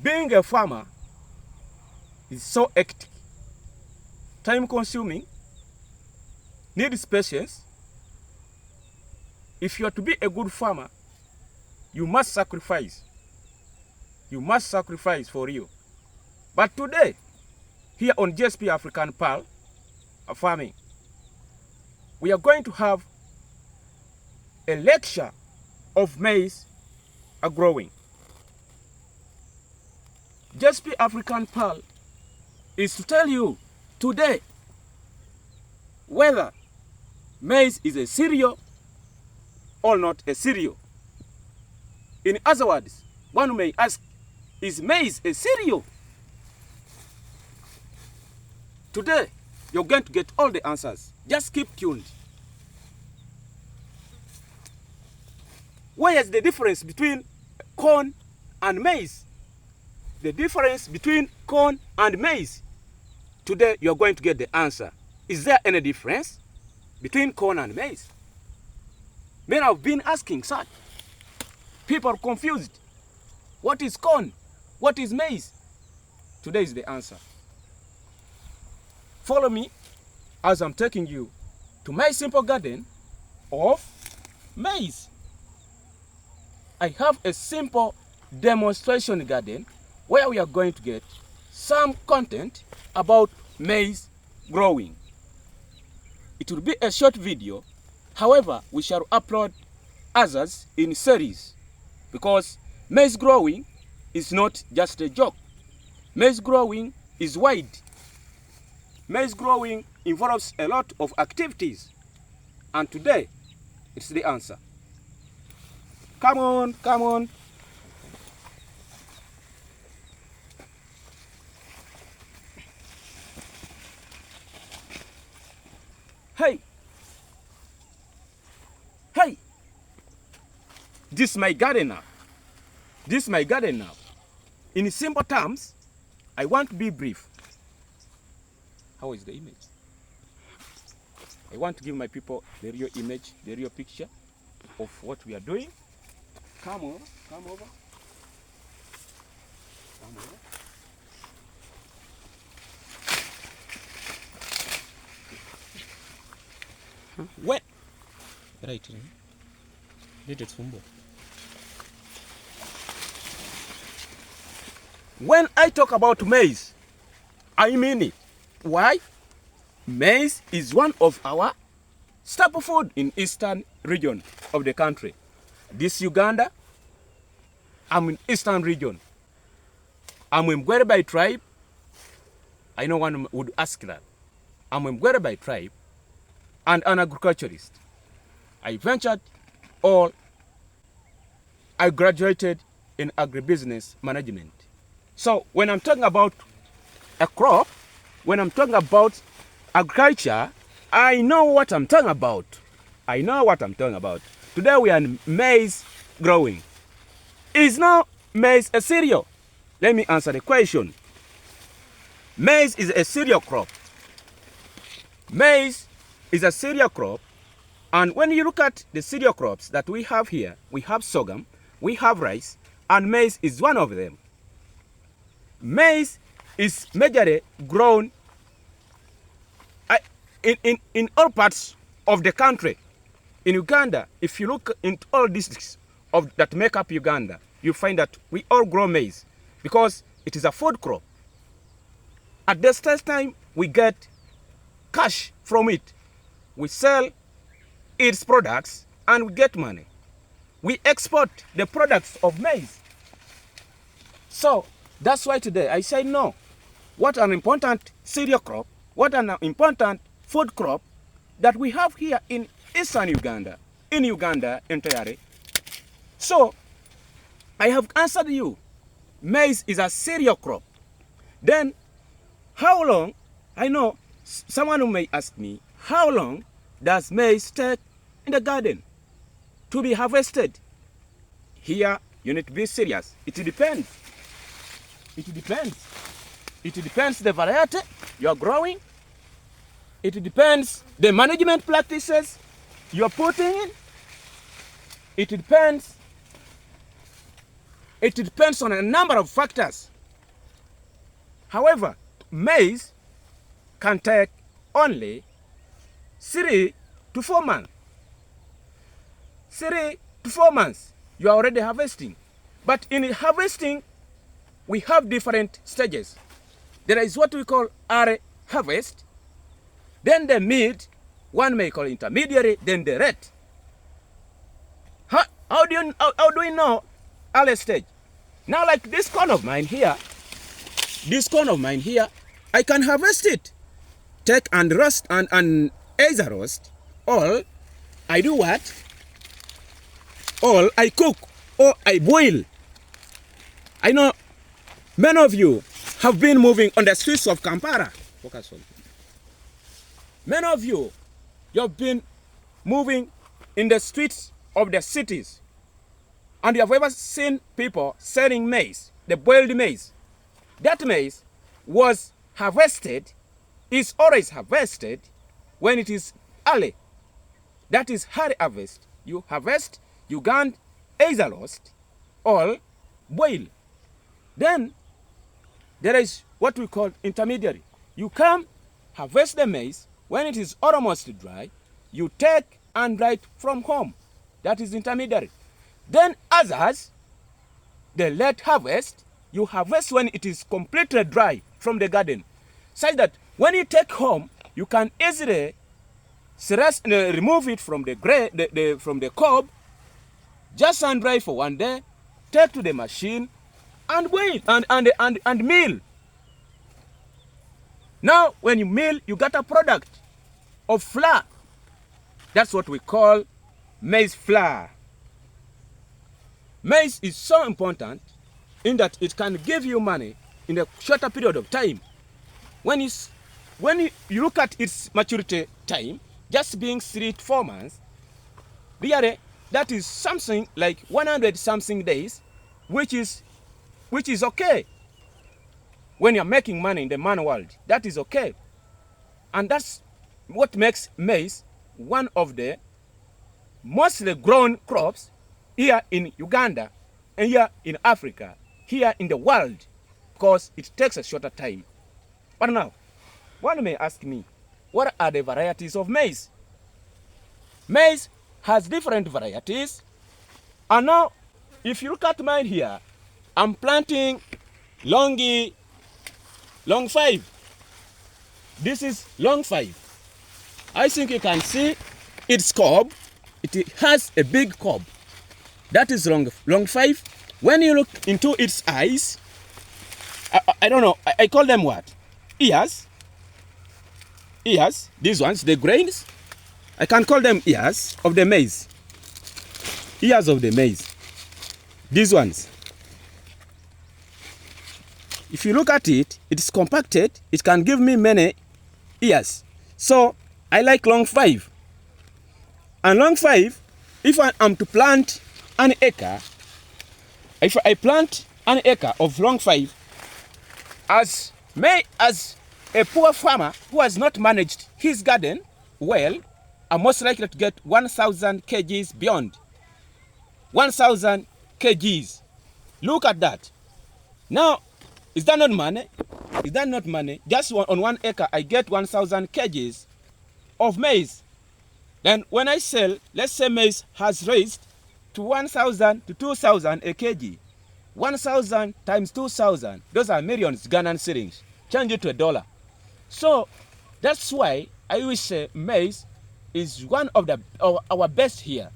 Being a farmer is so hectic, time consuming, needs patience. If you are to be a good farmer, you must sacrifice. You must sacrifice for you. But today, here on GSP African Pearl Farming, we are going to have a lecture of maize growing. GSP African Pearl is to tell you today whether maize is a cereal or not a cereal. In other words, one may ask, is maize a cereal? Today, you're going to get all the answers. Just keep tuned. Where is the difference between corn and maize? The difference between corn and maize. Today, you're going to get the answer. Is there any difference between corn and maize? Men have been asking such. People are confused. What is corn? What is maize? Today is the answer. Follow me as I'm taking you to my simple garden of maize. I have a simple demonstration garden where we are going to get some content about maize growing. It will be a short video. However, we shall upload others in series because maize growing is not just a joke. Maize growing is wide. Maize growing involves a lot of activities. And today, it's the answer. Come on, come on. Hey. Hey. This is my garden now. This is my garden now. In simple terms, I want to be brief. How is the image? I want to give my people the real image, the real picture of what we are doing. Come over, come over. Come over. When? Right. When I talk about maize, I mean it. Why? Maize is one of our staple food in eastern region of the country. This Uganda, I'm in eastern region. I'm a Mgwere by tribe. I know one would ask that. I'm a Mgwere by tribe and an agriculturist. I graduated in agribusiness management. So when I'm talking about a crop, when I'm talking about agriculture, I know what I'm talking about. I know what I'm talking about. Today we are in maize growing. Is not maize a cereal? Let me answer the question. Maize is a cereal crop. Maize is a cereal crop. And when you look at the cereal crops that we have here, we have sorghum, we have rice, and maize is one of them. Maize is majorly grown in all parts of the country. In Uganda, if you look into all districts that make up Uganda, you find that we all grow maize because it is a food crop. At the same time, we get cash from it. We sell its products and we get money. We export the products of maize. So that's why today I say no. What an important cereal crop, what an important food crop that we have here in eastern Uganda, in Uganda entirely. So I have answered you. Maize is a cereal crop. Then how long, I know someone who may ask me, how long does maize take in the garden to be harvested? Here you need to be serious. It depends. It depends. It depends the variety you are growing. It depends the management practices you are putting in. It depends on a number of factors. However, maize can take only 3 to 4 months. 3 to 4 months, you are already harvesting. But in harvesting, we have different stages. There is what we call early harvest, then the mid, one may call intermediary, then the late. How do we know early stage? Now, like this corn of mine here, I can harvest it, take and roast and either roast, or I do what? Or I cook, or I boil. I know many of you have been moving on the streets of Kampala. Focus on. Many of you have been moving in the streets of the cities, and you have ever seen people selling maize, the boiled maize. That maize was harvested, is always harvested when it is early. That is early harvest. You harvest, you can either roast or boil. Then there is what we call intermediary. You come, harvest the maize. When it is almost dry, you take and dry it from home. That is intermediary. Then others, the late harvest, you harvest when it is completely dry from the garden, such that when you take home, you can easily remove it from the cob, just sun dry for 1 day, take to the machine, and boil and mill. Now, when you mill, you get a product of flour. That's what we call maize flour. Maize is so important in that it can give you money in a shorter period of time. When you look at its maturity time, just being 3 to 4 months, really, that is something like 100 something days, which is okay. When you're making money in the man world, that is okay. And that's what makes maize one of the mostly grown crops here in Uganda and here in Africa, here in the world, because it takes a shorter time. But now, one may ask me, what are the varieties of maize? Maize has different varieties. And now, if you look at mine here, I'm planting long 5. This is long 5. I think you can see its cob. It has a big cob. That is long 5. When you look into its eyes, I don't know, I call them what? Ears. Ears, these ones, the grains. I can call them ears of the maize. Ears of the maize. These ones. If you look at it, it is compacted. It can give me many ears. So I like long 5. And long 5, if I am to plant an acre, if I plant an acre of long 5, as a poor farmer who has not managed his garden well, I'm most likely to get 1,000 kgs beyond. 1,000 kgs. Look at that. Now, is that not money? Is that not money? Just on 1 acre, I get 1,000 kgs of maize. Then when I sell, let's say maize has raised to 1,000 to 2,000 a kg. 1,000 times 2,000, those are millions Ghanaian shillings. Change it to $1. So that's why I will say maize is one of our best here.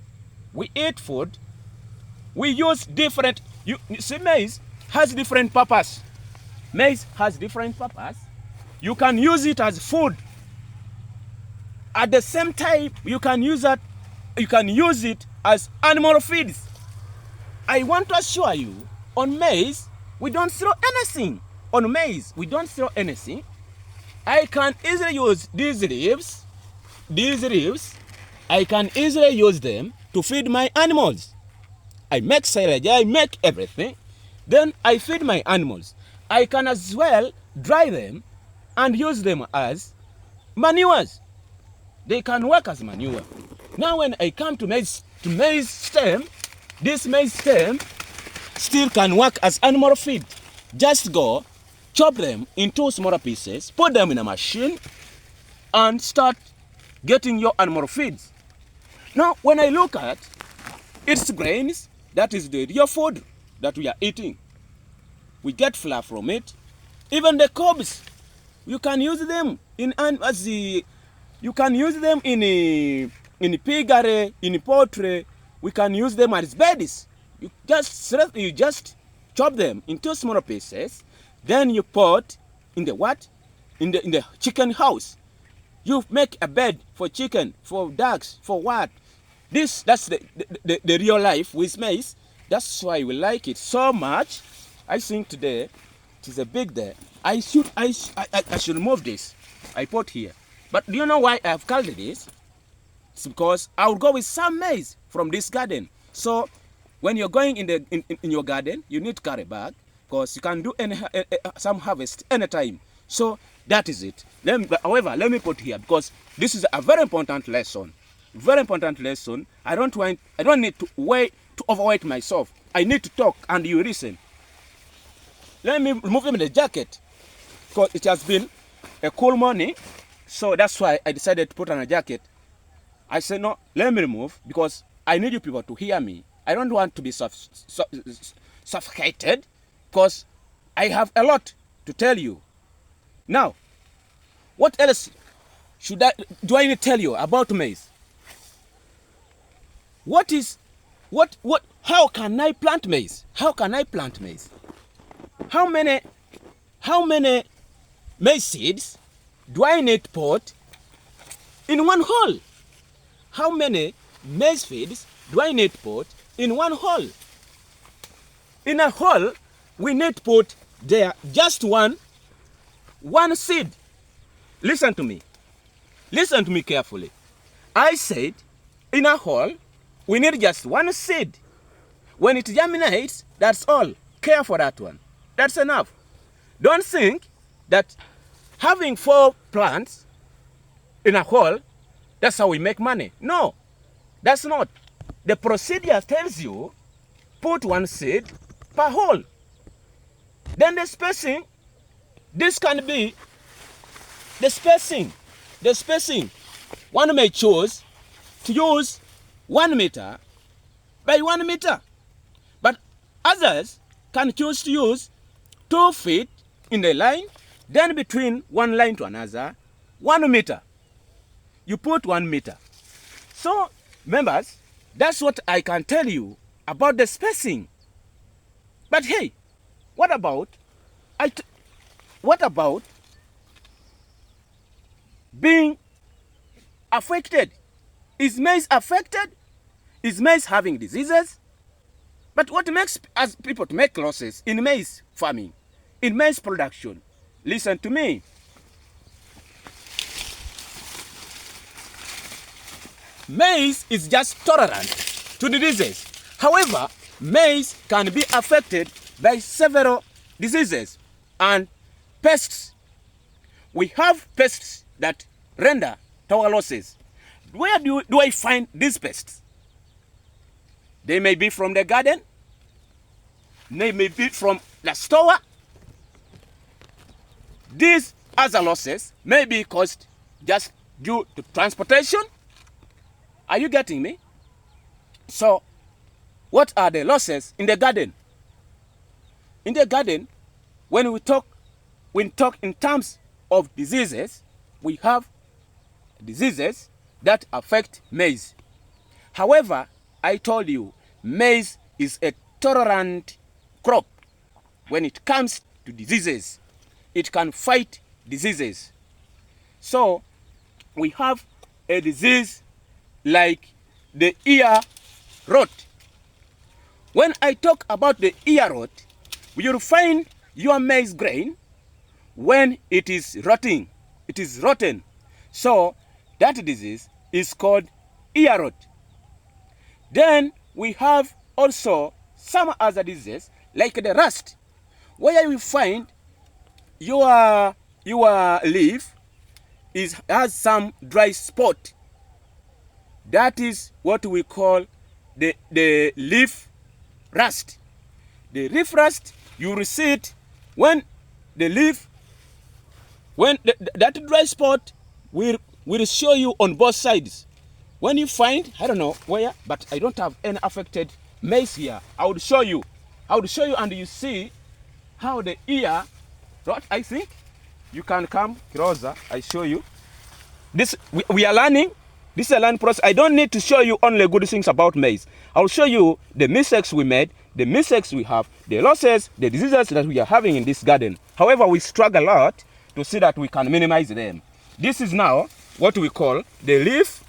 We eat food. We use different. You see, maize has different purpose. Maize has different purpose. You can use it as food. At the same time, you can use it as animal feeds. I want to assure you, on maize, we don't throw anything. On maize, we don't throw anything. I can easily use these leaves. I can easily use them to feed my animals. I make silage, I make everything. Then I feed my animals. I can as well dry them and use them as manures. They can work as manure. Now when I come to maize stem, this maize stem still can work as animal feed. Just go chop them into smaller pieces, put them in a machine, and start getting your animal feeds. Now, when I look at its grains, that is the real food that we are eating. We get flour from it. Even the cobs, you can use them in piggery, in poultry. We can use them as beds. You just chop them into smaller pieces. Then you put in the what? In the chicken house. You make a bed for chicken, for ducks, for what? That's the real life with maize. That's why we like it so much. I think today it is a big day. I should remove this. I put here. But do you know why I have called this? It's because I will go with some maize from this garden. So when you're going in your garden, you need to carry a bag because you can do some harvest anytime. So that is it. However, let me put here because this is a very important lesson. Very important lesson. I don't need to overweight myself. I need to talk and you listen. Let me remove them in the jacket because it has been a cool morning. So that's why I decided to put on a jacket. I said, no, let me remove because I need you people to hear me. I don't want to be suffocated because I have a lot to tell you. Now, what else do I need to tell you about maize? How can I plant maize? How can I plant maize? How many maize seeds do I need to put in one hole? How many maize seeds do I need to put in one hole? In a hole, we need to put there just one seed. Listen to me. Listen to me carefully. I said in a hole, we need just one seed. When it germinates, that's all. Care for that one. That's enough. Don't think that having 4 plants in a hole, that's how we make money. No, that's not. The procedure tells you put 1 seed per hole. Then the spacing, this can be the spacing. The spacing, one may choose to use 1 meter by 1 meter. But others can choose to use 2 feet in the line, then between one line to another, 1 meter. You put 1 meter. So, members, that's what I can tell you about the spacing. But hey, what about being affected? Is maize affected? Is maize having diseases? But what makes us people to make losses in maize farming, in maize production? Listen to me. Maize is just tolerant to diseases. However, maize can be affected by several diseases and pests. We have pests that render our losses. Where do I find these pests? They may be from the garden. They may be from the store. These other losses may be caused just due to transportation. Are you getting me? So, what are the losses in the garden? In the garden, when we talk in terms of diseases, we have diseases that affect maize. However, I told you, maize is a tolerant crop. When it comes to diseases, it can fight diseases. So, we have a disease like the ear rot. When I talk about the ear rot, you'll find your maize grain when it is rotting. It is rotten. So, that disease is called ear rot. Then we have also some other diseases like the rust, where you find your leaf has some dry spot. That is what we call the leaf rust. The leaf rust, you will see it when the leaf, when that dry spot will show you on both sides. When you find, I don't know where, but I don't have any affected maize here. I would show you. And you see how the ear, right? I think you can come closer. I show you. This we are learning. This is a learning process. I don't need to show you only good things about maize. I'll show you the mistakes we made, the mistakes we have, the losses, the diseases that we are having in this garden. However, we struggle a lot to see that we can minimize them. This is now what we call the leaf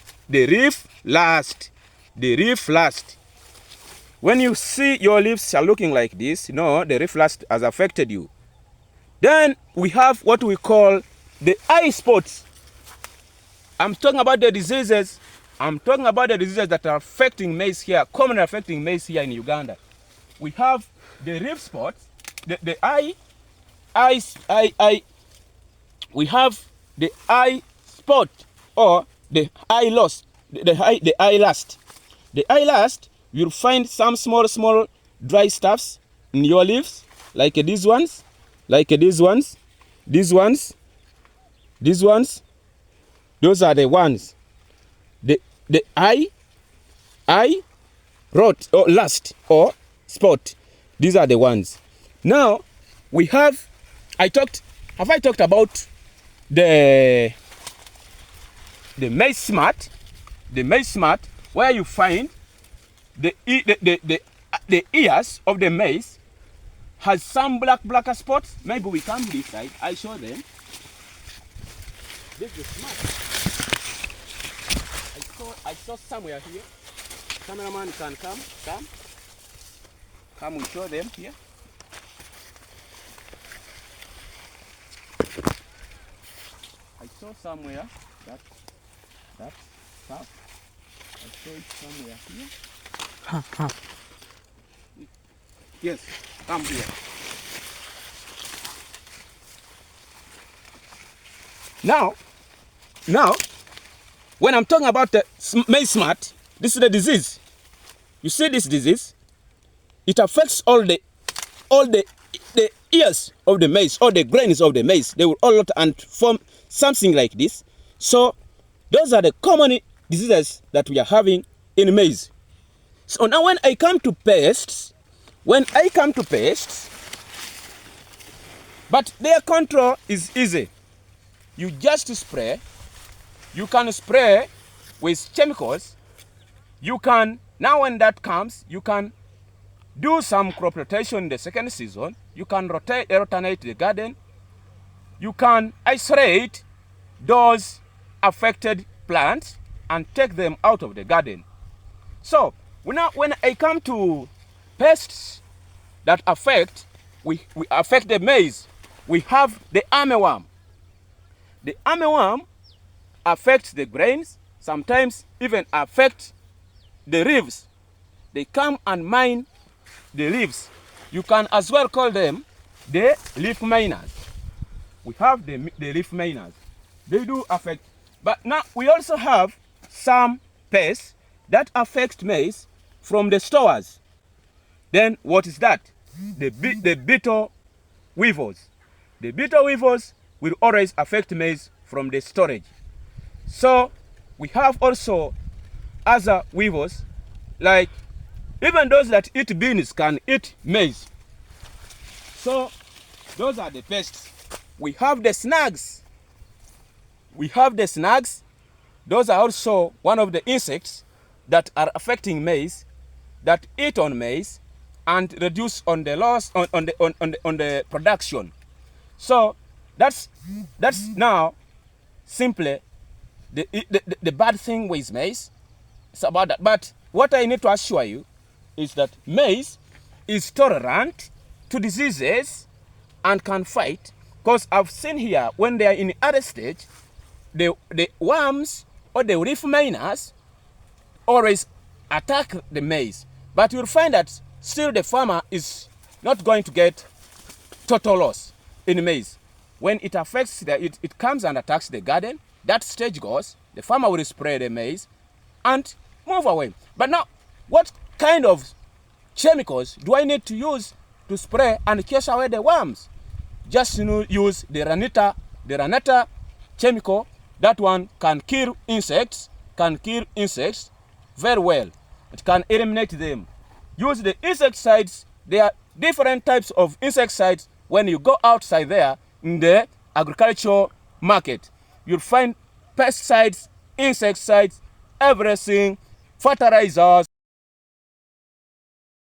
last. The leaf last. When you see your leaves are looking like this, you know the leaf last has affected you. Then we have what we call the eye spots. I'm talking about the diseases. That are affecting maize here, commonly affecting maize here in Uganda. We have the leaf spots, the eye. We have the eye spot or the eye loss, the eye last. The eye last, you'll find some small dry stuffs in your leaves, like these ones, these ones. Those are the ones. The eye rot or last or spot. These are the ones. Now we have. Have I talked about the Maize Smart? The Maize Smart, where you find the ears of the maize has some blacker spots. Maybe we come this side. I show them. This is Smart. I saw somewhere here. Cameraman can come and show them here. I saw somewhere that stuff. I saw it somewhere here. Yes, come here. Now, when I'm talking about the Maize Smart, this is the disease. You see this disease? It affects all the ears of the maize, all the grains of the maize. They will all lot and form something like this. So those are the common diseases that we are having in maize. So now when I come to pests, but their control is easy. You just spray. You can spray with chemicals. You can, now when that comes, you can do some crop rotation in the second season. You can alternate the garden. You can isolate those affected plants and take them out of the garden. So now when I come to pests that affect the maize, we have the armyworm. The armyworm affects the grains, sometimes even affect the leaves. They come and mine the leaves. You can as well call them the leaf miners. We have the leaf miners. They do affect. But now we also have some pests that affect maize from the stores. Then what is that? The beetle weevils. The beetle weevils will always affect maize from the storage. So we have also other weevils, like even those that eat beans can eat maize. So those are the pests. We have the snags. Those are also one of the insects that are affecting maize, that eat on maize and reduce on the loss on the production. So that's now simply the bad thing with maize. It's about that. But what I need to assure you is that maize is tolerant to diseases and can fight. Because I've seen here when they are in the other stage, the worms or the leaf miners always attack the maize. But you'll find that still the farmer is not going to get total loss in maize. When it affects, it comes and attacks the garden, that stage goes, the farmer will spray the maize and move away. But now, what kind of chemicals do I need to use to spray and chase away the worms? just use the Raneta chemical. That one can kill insects, very well. It can eliminate them. Use the insecticides. There are different types of insecticides. When you go outside there in the agricultural market, you'll find pesticides, insecticides, everything, fertilizers.